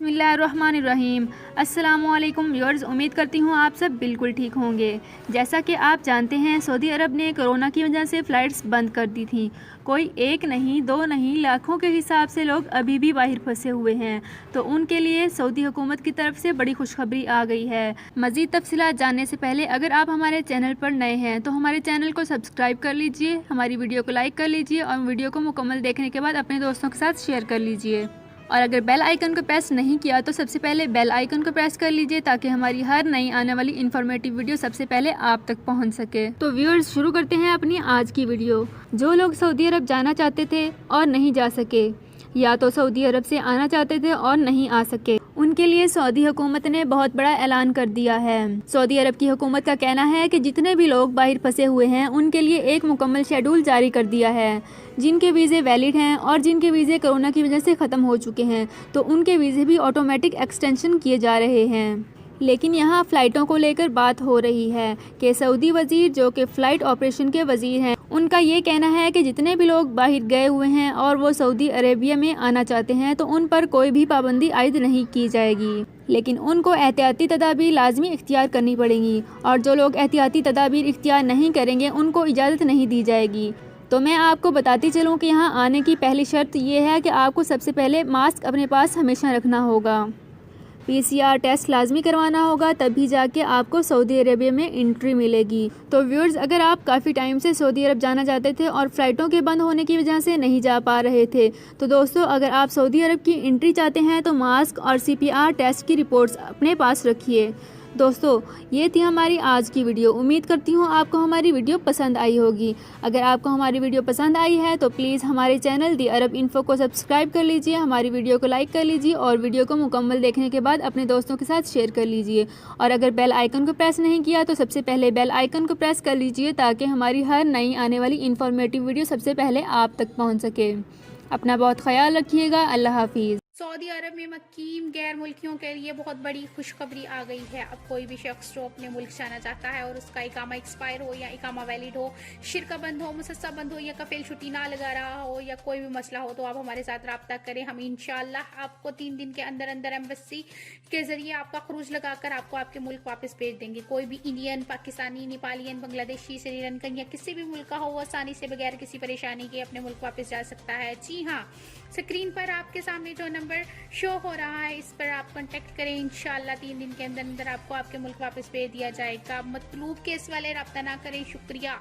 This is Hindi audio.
बिस्मिल्लाहिर्रहमानिर्रहीम। अस्सलामुअलैकुम व्यूअर्स, उम्मीद करती हूँ आप सब बिल्कुल ठीक होंगे। जैसा कि आप जानते हैं, सऊदी अरब ने कोरोना की वजह से फ़्लाइट्स बंद कर दी थी। कोई एक नहीं, दो नहीं, लाखों के हिसाब से लोग अभी भी बाहर फंसे हुए हैं। तो उनके लिए सऊदी हुकूमत की तरफ से बड़ी खुशखबरी आ गई है। मज़ीद तफसीलात जानने से पहले अगर आप हमारे चैनल पर नए हैं तो हमारे चैनल को सब्सक्राइब कर लीजिए, हमारी वीडियो को लाइक कर लीजिए और वीडियो को मुकम्मल देखने के बाद अपने दोस्तों के साथ शेयर कर लीजिए। और अगर बेल आइकन को प्रेस नहीं किया तो सबसे पहले बेल आइकन को प्रेस कर लीजिए ताकि हमारी हर नई आने वाली इन्फॉर्मेटिव वीडियो सबसे पहले आप तक पहुंच सके। तो व्यूअर्स, शुरू करते हैं अपनी आज की वीडियो। जो लोग सऊदी अरब जाना चाहते थे और नहीं जा सके, या तो सऊदी अरब से आना चाहते थे और नहीं आ सके, उनके लिए सऊदी हुकूमत ने बहुत बड़ा ऐलान कर दिया है। सऊदी अरब की हुकूमत का कहना है कि जितने भी लोग बाहर फंसे हुए हैं उनके लिए एक मुकम्मल शेड्यूल जारी कर दिया है। जिनके वीज़े वैलिड हैं और जिनके वीज़े कोरोना की वजह से ख़त्म हो चुके हैं तो उनके वीज़े भी ऑटोमेटिक एक्सटेंशन किए जा रहे हैं। लेकिन यहाँ फ़्लाइटों को लेकर बात हो रही है कि सऊदी वज़ीर, जो कि फ़्लाइट ऑपरेशन के वज़ीर हैं, उनका ये कहना है कि जितने भी लोग बाहर गए हुए हैं और वो सऊदी अरेबिया में आना चाहते हैं तो उन पर कोई भी पाबंदी आयद नहीं की जाएगी, लेकिन उनको एहतियाती तदाबीर लाजमी इख्तियार करनी पड़ेंगी और जो लोग एहतियाती तदाबीर इख्तियार नहीं करेंगे उनको इजाज़त नहीं दी जाएगी। तो मैं आपको बताती चलूँ कि यहाँ आने की पहली शर्त ये है कि आपको सबसे पहले मास्क अपने पास हमेशा रखना होगा, PCR टेस्ट लाजमी करवाना होगा, तभी जाके आपको सऊदी अरेबिया में एंट्री मिलेगी। तो व्यूअर्स, अगर आप काफ़ी टाइम से सऊदी अरब जाना चाहते थे और फ़्लाइटों के बंद होने की वजह से नहीं जा पा रहे थे, तो दोस्तों अगर आप सऊदी अरब की एंट्री चाहते हैं तो मास्क और CPR टेस्ट की रिपोर्ट्स अपने पास रखिए। दोस्तों, ये थी हमारी आज की वीडियो। उम्मीद करती हूँ आपको हमारी वीडियो पसंद आई होगी। अगर आपको हमारी वीडियो पसंद आई है तो प्लीज़ हमारे चैनल दी अरब इन्फो को सब्सक्राइब कर लीजिए, हमारी वीडियो को लाइक कर लीजिए और वीडियो को मुकम्मल देखने के बाद अपने दोस्तों के साथ शेयर कर लीजिए। और अगर बेल आइकन को प्रेस नहीं किया तो सबसे पहले बेल आइकन को प्रेस कर लीजिए ताकि हमारी हर नई आने वाली इन्फॉर्मेटिव वीडियो सबसे पहले आप तक पहुँच सके। अपना बहुत ख्याल रखिएगा। अल्लाह हाफिज़। सऊदी अरब में मुकीम गैर मुल्कियों के लिए बहुत बड़ी खुशखबरी आ गई है। अब कोई भी शख्स जो अपने मुल्क जाना चाहता है और उसका इकामा एक्सपायर हो या इकामा वैलिड हो, शिरका बंद हो, मुसस्सा बंद हो या कफिल छुट्टी ना लगा रहा हो या कोई भी मसला हो, तो आप हमारे साथ रब्ता करें। हम इंशाल्लाह आपको 3 दिन के अंदर अंदर एम्बेसी के जरिए आपका खरूज लगाकर आपको आपके मुल्क वापस भेज देंगे। कोई भी इंडियन, पाकिस्तानी, नेपालियन, बांग्लादेशी, श्रीलंकन या किसी भी मुल्क का हो, वो आसानी से बगैर किसी परेशानी के अपने मुल्क वापस जा सकता है। जी हाँ, स्क्रीन पर आपके सामने जो नंबर शो हो रहा है इस पर आप कांटेक्ट करें। इंशाल्लाह 3 दिन के अंदर अंदर आपको आपके मुल्क वापस भेज दिया जाएगा। मतलूब केस वाले रब्ता ना करें। शुक्रिया।